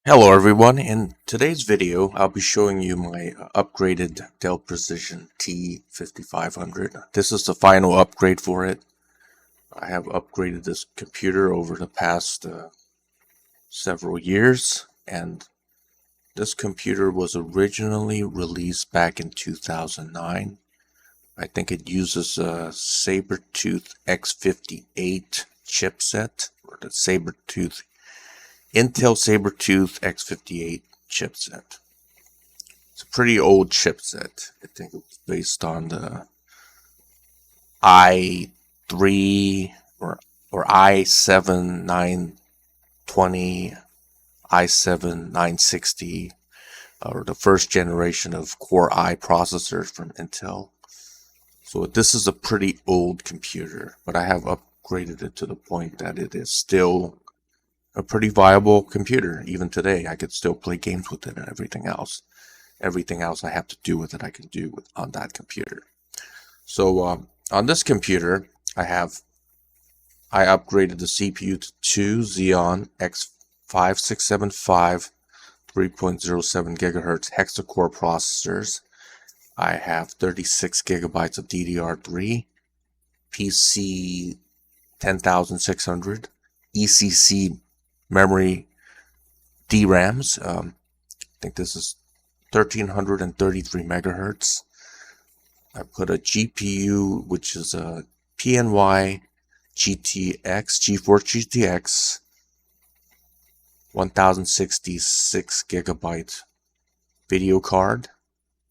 Hello everyone, in today's video I'll be showing you my upgraded Dell Precision T5500. This is the final upgrade for it. I have upgraded this computer over the past several years, and this computer was originally released back in 2009. I think it uses a Sabertooth X58 chipset, or the Intel Sabertooth X58 chipset. It's a pretty old chipset. I think it was based on the i3 or i7 920, i7 960, or the first generation of Core i processors from Intel. So this is a pretty old computer, but I have upgraded it to the point that it is still a pretty viable computer. Even today, I could still play games with it and everything else. Everything else I have to do with it, I can do on that computer. So on this computer, I upgraded the CPU to two Xeon X5675 3.07 GHz hexa-core processors. I have 36 gigabytes of DDR3, PC 10600, ECC memory DRAMs. I think this is 1333 megahertz. I put a GPU, which is a PNY GTX, Geforce GTX 1066 gigabyte video card.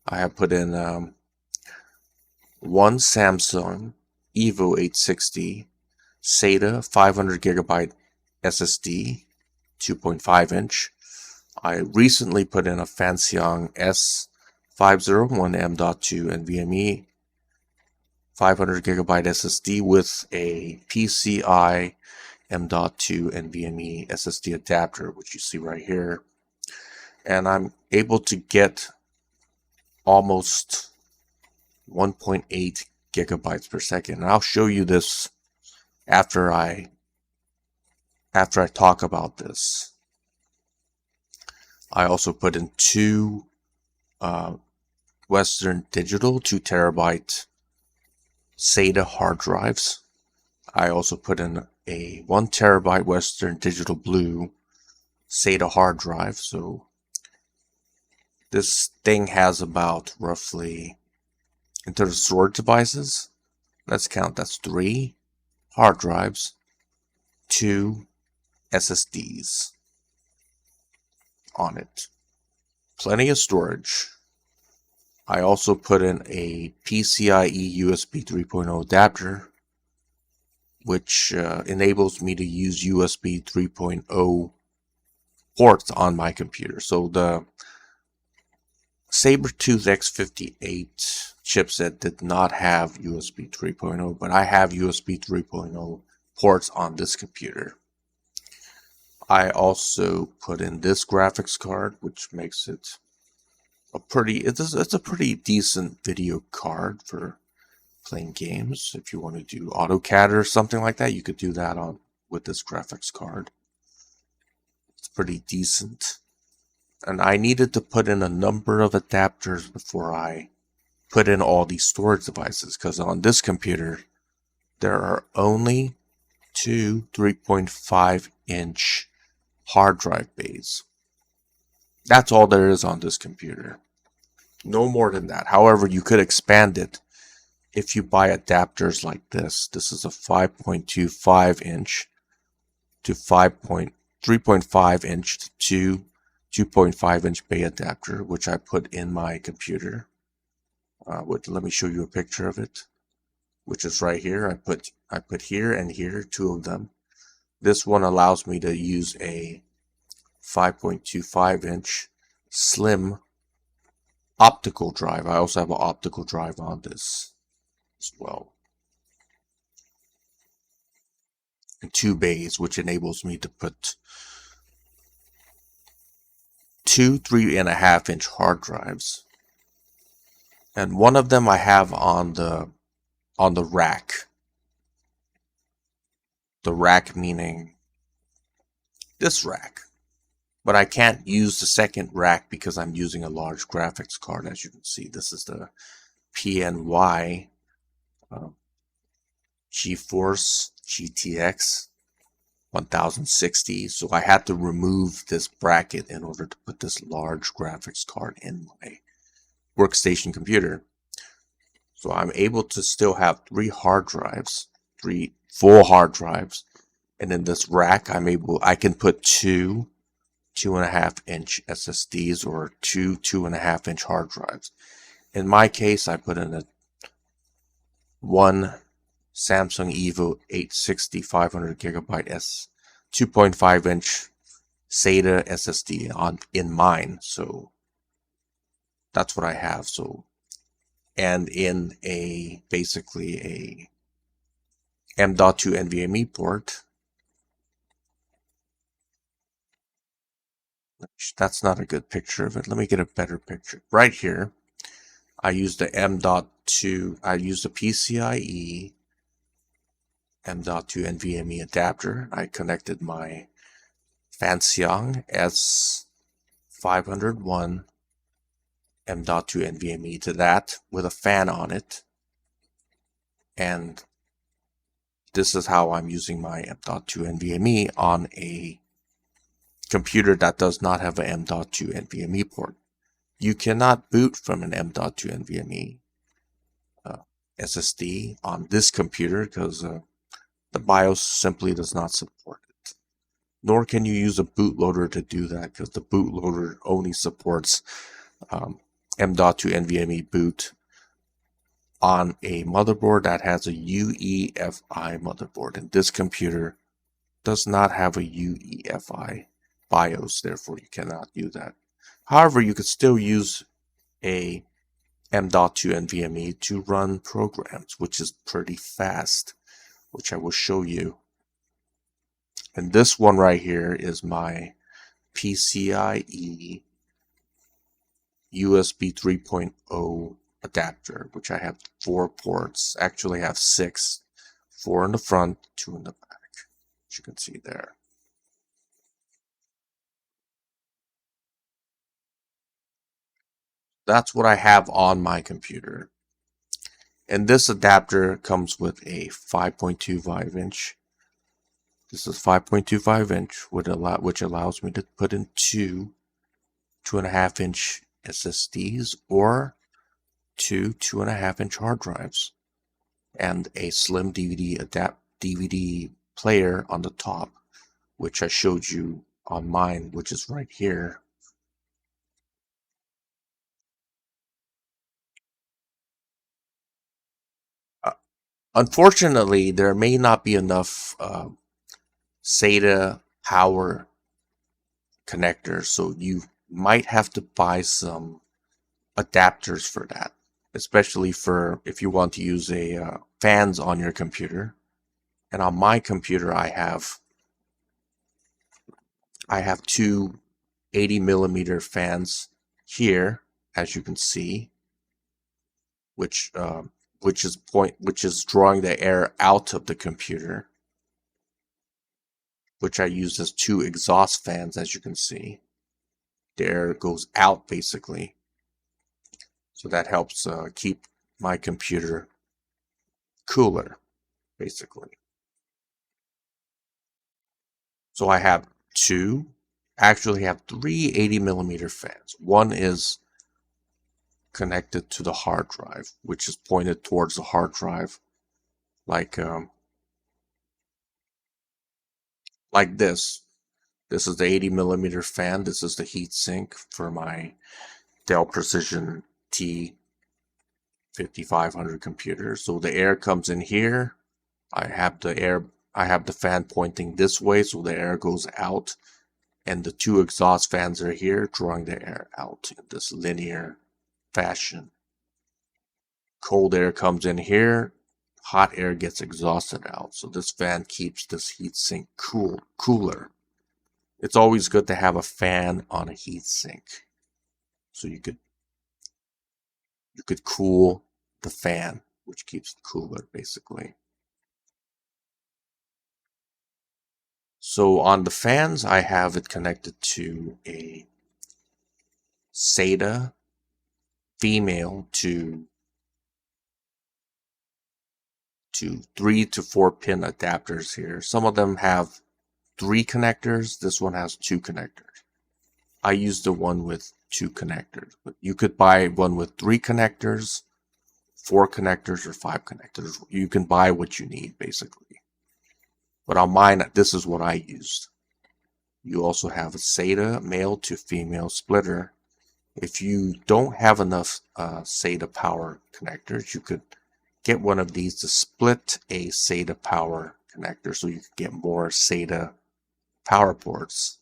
I have put in one Samsung Evo 860 SATA 500 gigabyte SSD, 2.5 inch. I recently put in a Fancyong S501 M.2 NVMe 500 gigabyte SSD with a PCI M.2 NVMe SSD adapter, which you see right here. And I'm able to get almost 1.8 gigabytes per second. And I'll show you this after I talk about this. I also put in two Western Digital 2 terabyte SATA hard drives. I also put in a 1 terabyte Western Digital Blue SATA hard drive. So this thing has about roughly, in terms of storage devices, let's count, that's 3 hard drives, 2 SSDs on it. Plenty of storage. I also put in a PCIe USB 3.0 adapter, which enables me to use USB 3.0 ports on my computer. So the Sabertooth X58 chipset did not have USB 3.0, but I have USB 3.0 ports on this computer. I also put in this graphics card, which makes it it's a pretty decent video card for playing games. If you want to do AutoCAD or something like that, you could do that with this graphics card. It's pretty decent. And I needed to put in a number of adapters before I put in all these storage devices, because on this computer there are only two 3.5 inch hard drive bays. That's all there is on this computer. No more than that. However, you could expand it if you buy adapters like this. This is a 5.25 inch to 3.5 inch to 2.5 inch bay adapter, which I put in my computer. Let me show you a picture of it, which is right here. I put here and here, two of them. This one allows me to use a 5.25 inch slim optical drive. I also have an optical drive on this as well. And two bays, which enables me to put two 3.5 inch hard drives. And one of them I have on the rack. The rack meaning this rack. But I can't use the second rack because I'm using a large graphics card. As you can see, this is the PNY uh, Geforce GTX 1060. So I had to remove this bracket in order to put this large graphics card in my workstation computer. So I'm able to still have 3 hard drives, 3 full hard drives, and in this rack I can put 2 2.5-inch SSDs or 2 2.5-inch hard drives. In my case, I put in a one Samsung Evo 860 500 gigabyte 2.5-inch SATA SSD in mine. So that's what I have. So, and in a basically a M.2 NVMe port. That's not a good picture of it. Let me get a better picture. Right here, I use the M.2, I use the PCIe M.2 NVMe adapter. I connected my Fanxiang S501 M.2 NVMe to that with a fan on it. And this is how I'm using my M.2 NVMe on a computer that does not have an M.2 NVMe port. You cannot boot from an M.2 NVMe SSD on this computer because the BIOS simply does not support it. Nor can you use a bootloader to do that because the bootloader only supports M.2 NVMe boot on a motherboard that has a UEFI motherboard, and this computer does not have a UEFI BIOS, therefore you cannot do that. However, you could still use a M.2 NVMe to run programs, which is pretty fast, which I will show you. And this one right here is my PCIe USB 3.0 adapter, which I have 4 ports. Actually, I have 6, 4 in the front, 2 in the back, as you can see there. That's what I have on my computer. And this adapter comes with a 5.25-inch. This is 5.25-inch, which allows me to put in 2 2.5-inch SSDs or 2 2.5-inch hard drives, and a slim DVD player on the top, which I showed you on mine, which is right here. Unfortunately, there may not be enough SATA power connectors, so you might have to buy some adapters for that, especially for if you want to use a fans on your computer. And on my computer, I have 2 80mm fans here, as you can see, which is drawing the air out of the computer, which I use as 2 exhaust fans, as you can see. The air goes out basically, so that helps keep my computer cooler, basically. So I have 2, actually have 3 80mm fans. One is connected to the hard drive, which is pointed towards the hard drive, like this. This is the 80mm fan. This is the heat sink for my Dell Precision T5500 computer. So the air comes in here. I have the fan pointing this way, so the air goes out, and the 2 exhaust fans are here, drawing the air out in this linear fashion. Cold air comes in here, hot air gets exhausted out. So this fan keeps this heatsink cooler. It's always good to have a fan on a heatsink, so you could cool the fan, which keeps it cooler basically. So on the fans, I have it connected to a SATA female to 3 to 4 pin adapters here. Some of them have 3 connectors. This one has 2 connectors. I use the one with 2 connectors, but you could buy one with 3 connectors, 4 connectors, or 5 connectors. You can buy what you need basically. But on mine, this is what I used. You also have a SATA male to female splitter. If you don't have enough SATA power connectors, you could get one of these to split a SATA power connector so you can get more SATA power ports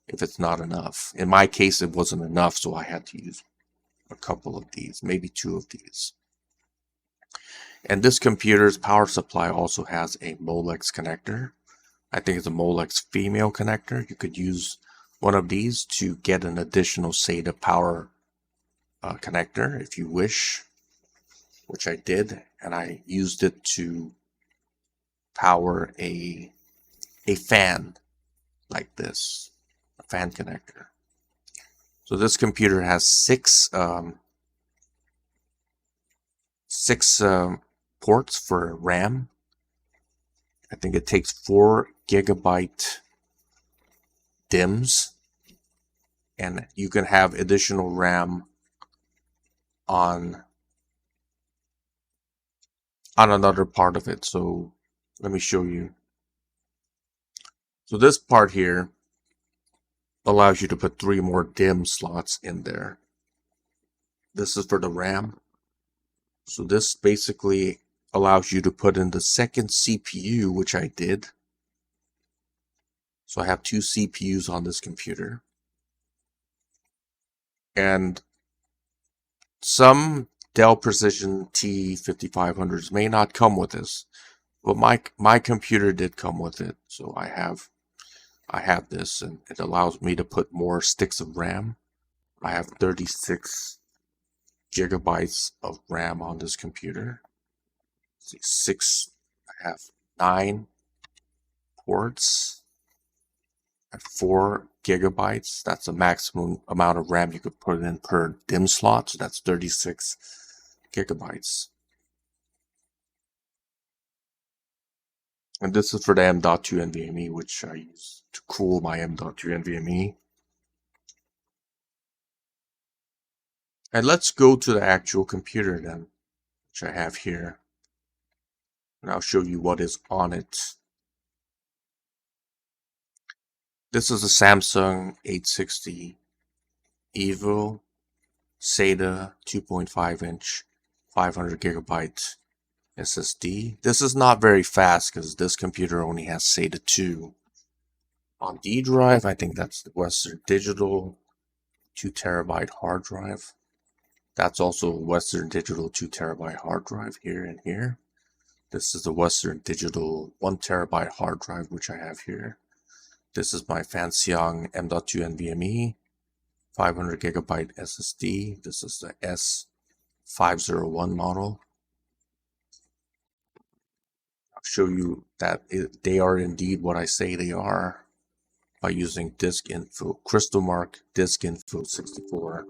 if it's not enough. In my case, it wasn't enough, so I had to use a couple of these, maybe 2 of these. And this computer's power supply also has a Molex connector. I think it's a Molex female connector. You could use one of these to get an additional SATA power connector if you wish, which I did, and I used it to power a fan like this, a fan connector. So this computer has 6 ports for RAM. I think it takes 4 gigabyte DIMMs, and you can have additional RAM on another part of it. So let me show you. So this part here allows you to put 3 more DIMM slots in there. This is for the RAM. So this basically allows you to put in the second CPU, which I did. So I have 2 CPUs on this computer. And some Dell Precision T5500s may not come with this, but my computer did come with it. So I have this, and it allows me to put more sticks of RAM. I have 36 gigabytes of RAM on this computer. I have 9 ports at 4 gigabytes. That's the maximum amount of RAM you could put in per DIMM slot. So that's 36 gigabytes. And this is for the M.2 NVMe, which I use to cool my M.2 NVMe. And let's go to the actual computer then, which I have here. And I'll show you what is on it. This is a Samsung 860 EVO SATA 2.5-inch 500 gigabyte SSD. This is not very fast because this computer only has SATA 2. On D drive, I think that's the Western Digital 2 terabyte hard drive. That's also a Western Digital 2 terabyte hard drive here and here. This is the Western Digital 1 terabyte hard drive, which I have here. This is my Fancyong M.2 NVMe 500 gigabyte SSD. This is the S501 model. I'll show you that they are indeed what I say they are by using disk info, Crystal Mark disk info 64.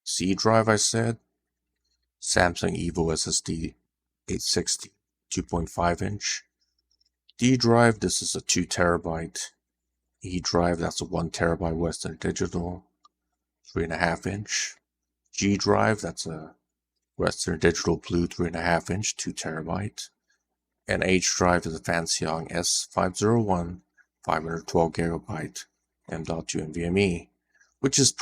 C drive, I said, Samsung EVO SSD 860 2.5-inch. D drive, this is a 2 terabyte. E drive, that's a 1 terabyte Western Digital 3.5-inch. G drive, that's a Western Digital Blue 3.5-inch 2 terabyte. And H drive is a Fancyong S501 512 gigabyte M.2 NVMe, which is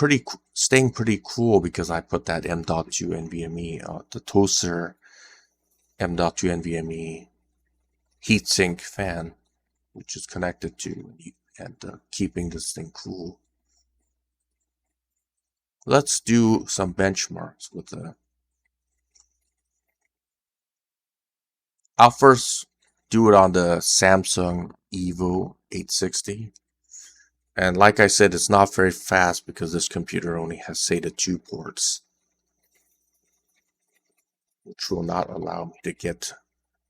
staying pretty cool because I put that M.2 NVMe, the toaster M.2 NVMe heatsink fan, which is connected to and keeping this thing cool. Let's do some benchmarks with the. I'll first do it on the Samsung EVO 860. And like I said, it's not very fast because this computer only has SATA 2 ports, which will not allow me to get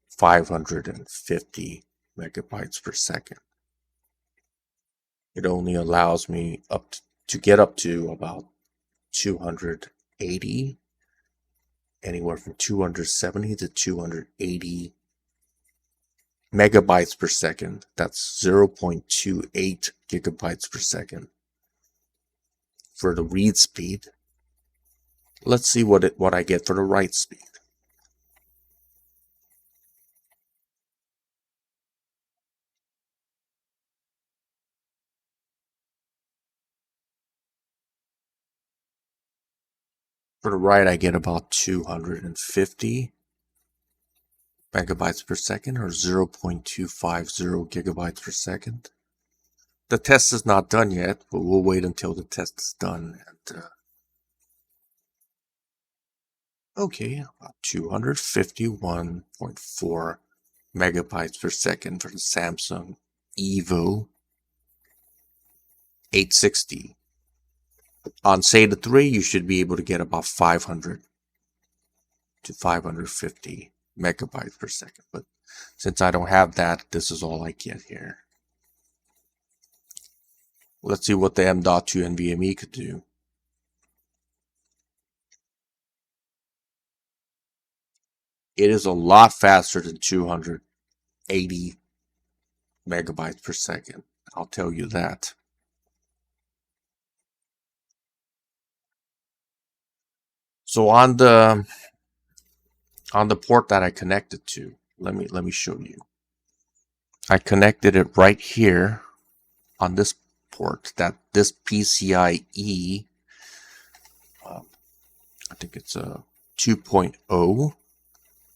550 megabytes per second. It only allows me to get up to about 280, anywhere from 270 to 280 megabytes per second. That's 0.28 gigabytes per second for the read speed. Let's see what I get for the write speed. For the write, I get about 250 megabytes per second, or 0.250 gigabytes per second. The test is not done yet, but we'll wait until the test is done. And okay, about 251.4 megabytes per second for the Samsung Evo 860. On SATA 3, you should be able to get about 500 to 550 megabytes per second. But since I don't have that, this is all I get here. Let's see what the M.2 NVMe could do. It is a lot faster than 280 megabytes per second. I'll tell you that. So on the port that I connected to, let me show you. I connected it right here on this port. This PCIe, I think it's a 2.0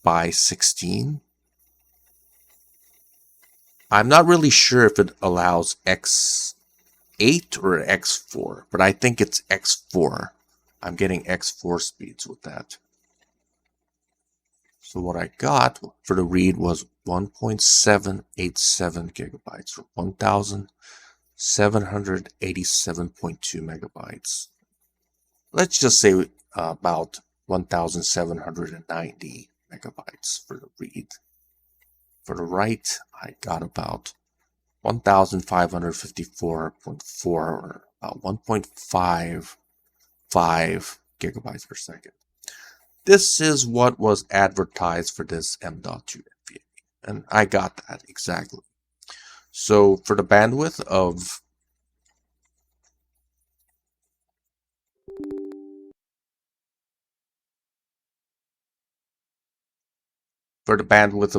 by 16. I'm not really sure if it allows X8 or X4, but I think it's X4. I'm getting X4 speeds with that. So what I got for the read was 1.787 gigabytes, or 1,787.2 megabytes. Let's just say about 1,790 megabytes for the read. For the write, I got about 1,554.4, or about 1.55 gigabytes per second. This is what was advertised for this M.2 NVMe, and I got that exactly. So for the bandwidth of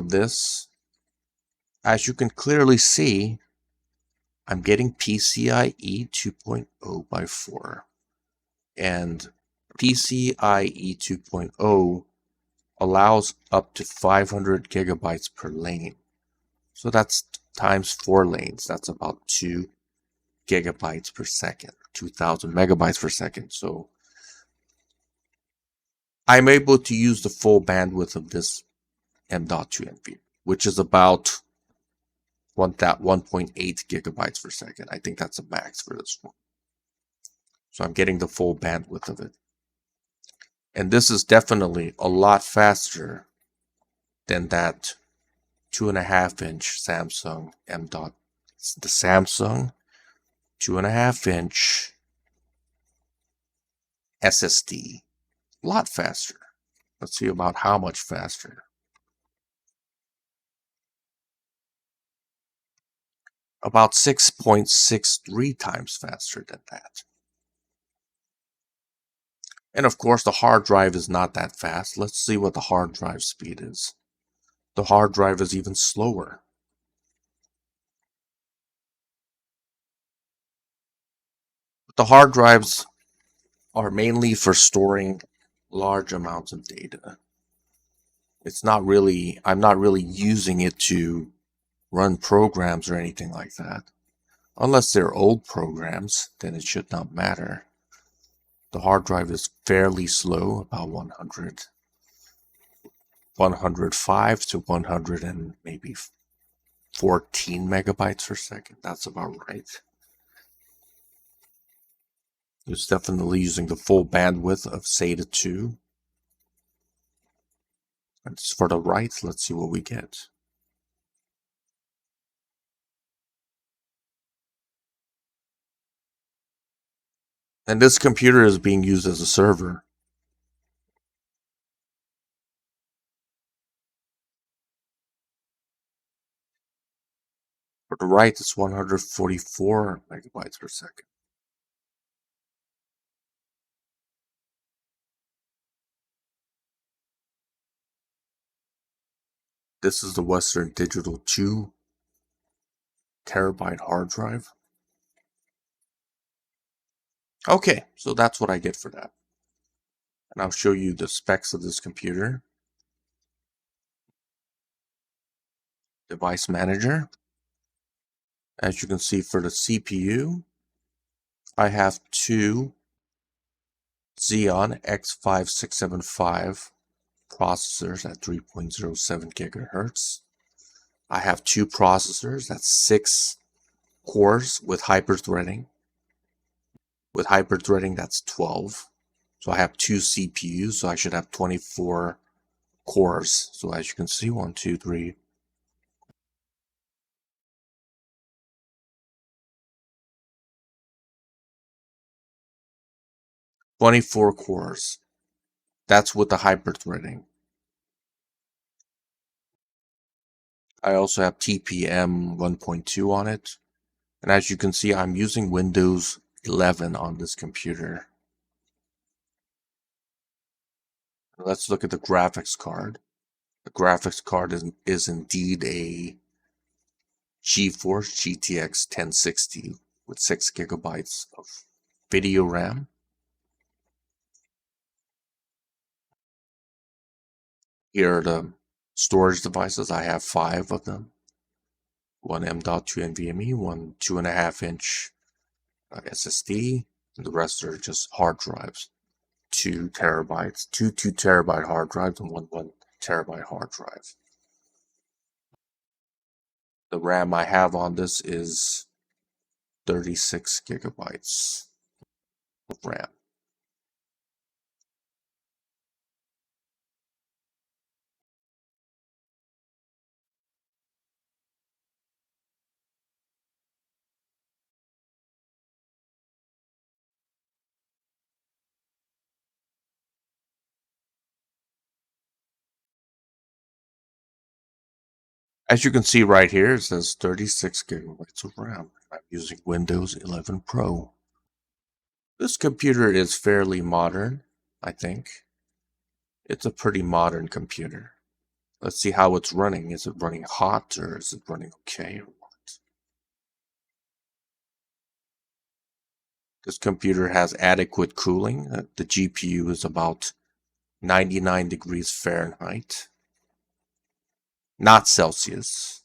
this, as you can clearly see, I'm getting PCIe 2.0 by 4, and PCIe 2.0 allows up to 500 gigabytes per lane. So that's times 4 lanes. That's about 2 gigabytes per second, 2,000 megabytes per second. So I'm able to use the full bandwidth of this M.2 NVMe, which is about 1.8 gigabytes per second. I think that's a max for this one. So I'm getting the full bandwidth of it. And this is definitely a lot faster than that 2.5-inch Samsung the Samsung 2.5-inch SSD. A lot faster. Let's see about how much faster. About 6.63 times faster than that. And of course, the hard drive is not that fast. Let's see what the hard drive speed is. The hard drive is even slower. The hard drives are mainly for storing large amounts of data. I'm not really using it to run programs or anything like that. Unless they're old programs, then it should not matter. The hard drive is fairly slow, about 105 to 100 and maybe 14 megabytes per second. That's about right. It's definitely using the full bandwidth of SATA 2. And for the write, let's see what we get. And this computer is being used as a server. For the write, it's 144 megabytes per second. This is the Western Digital 2 terabyte hard drive. Okay, so that's what I get for that. And I'll show you the specs of this computer. Device manager. As you can see, for the CPU, I have two Xeon X5675 processors at 3.07 gigahertz. I have two processors, that's 6 cores with hyperthreading. With hyperthreading, that's 12. So I have two CPUs, so I should have 24 cores. So as you can see, 1, 2, 3, 24 cores. That's with the hyperthreading. I also have TPM 1.2 on it. And as you can see, I'm using Windows 11 on this computer. Let's look at the graphics card. The graphics card is indeed a Geforce GTX 1060 with 6 gigabytes of video RAM. Here are the storage devices. I have 5 of them. One M.2 NVMe, one 2.5-inch SSD, and the rest are just hard drives. 2 terabytes, two 2 terabyte hard drives, and one 1 terabyte hard drive. The RAM I have on this is 36 gigabytes of RAM. As you can see right here, it says 36 gigabytes of RAM. I'm using Windows 11 Pro. This computer is fairly modern, I think. It's a pretty modern computer. Let's see how it's running. Is it running hot or is it running okay or what? This computer has adequate cooling. The GPU is about 99 degrees Fahrenheit, not Celsius.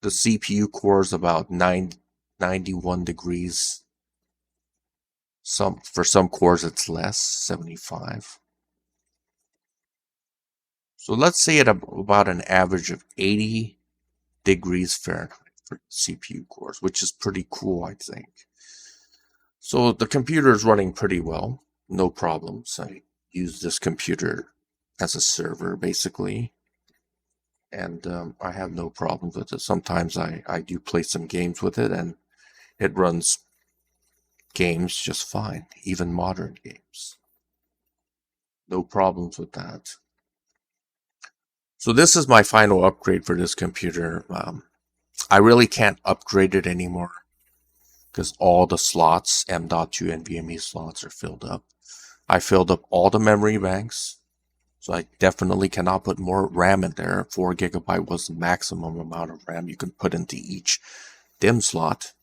The CPU core is about 91 degrees. For some cores it's less, 75. So let's say at about an average of 80 degrees Fahrenheit for CPU cores, which is pretty cool, I think. So the computer is running pretty well, no problems. I use this computer as a server, basically. And I have no problems with it. Sometimes I do play some games with it, and it runs games just fine, even modern games. No problems with that. So this is my final upgrade for this computer. I really can't upgrade it anymore because all the slots, M.2 NVMe slots, are filled up. I filled up all the memory banks, so I definitely cannot put more RAM in there. 4 gigabyte was the maximum amount of RAM you can put into each DIMM slot,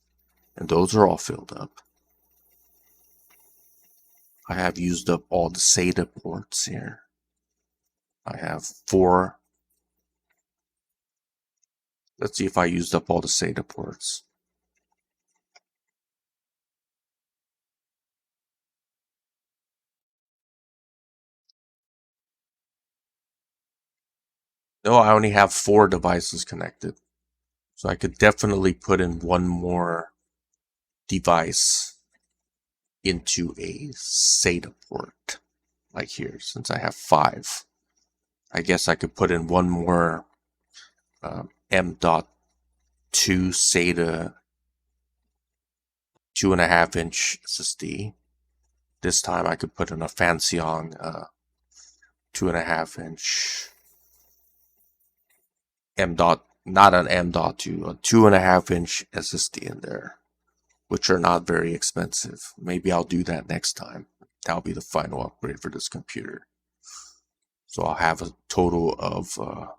and those are all filled up. I have used up all the SATA ports here. I have 4. Let's see if I used up all the SATA ports. No, I only have 4 devices connected. So I could definitely put in one more device into a SATA port, like here, since I have 5. I guess I could put in one more M.2 SATA 2.5-inch SSD. This time I could put in a Fancyong 2.5-inch not an M.2, a 2.5-inch SSD in there, which are not very expensive. Maybe I'll do that next time. That'll be the final upgrade for this computer. So I'll have a total of, let's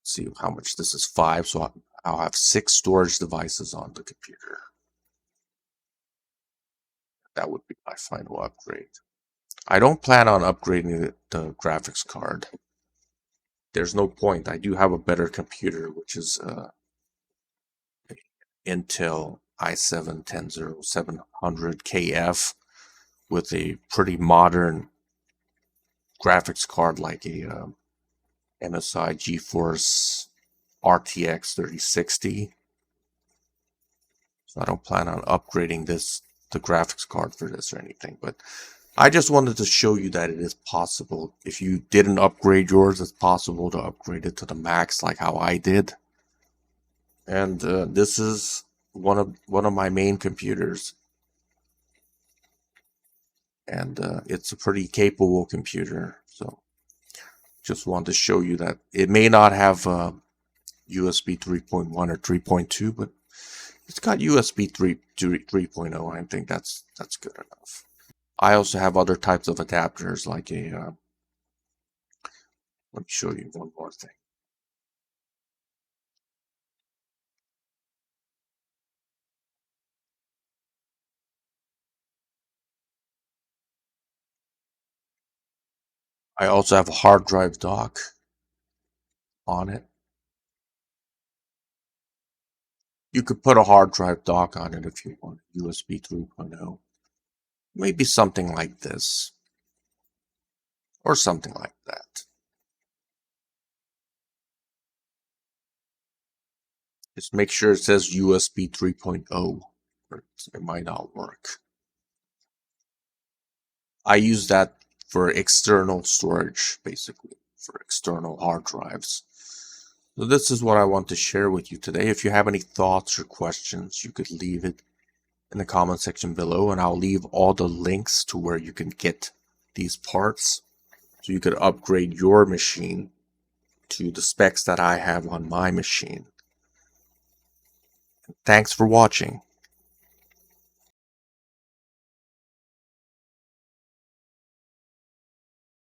see how much this is, 5. So I'll have 6 storage devices on the computer. That would be my final upgrade. I don't plan on upgrading the graphics card. There's no point. I do have a better computer, which is Intel i7-10700KF with a pretty modern graphics card like a MSI Geforce RTX 3060. So I don't plan on upgrading the graphics card for this or anything, but I just wanted to show you that it is possible. If you didn't upgrade yours, it's possible to upgrade it to the max like how I did. And this is one of my main computers, and it's a pretty capable computer. So just wanted to show you that it may not have USB 3.1 or 3.2, but it's got USB 3.0. I think that's good enough. I also have other types of adapters, like a let me show you one more thing. I also have a hard drive dock on it. You could put a hard drive dock on it if you want, USB 3.0. Maybe something like this, or something like that. Just make sure it says USB 3.0, or it might not work. I use that for external storage, basically, for external hard drives. So this is what I want to share with you today. If you have any thoughts or questions, you could leave it in the comment section below, and I'll leave all the links to where you can get these parts so you could upgrade your machine to the specs that I have on my machine. Thanks for watching.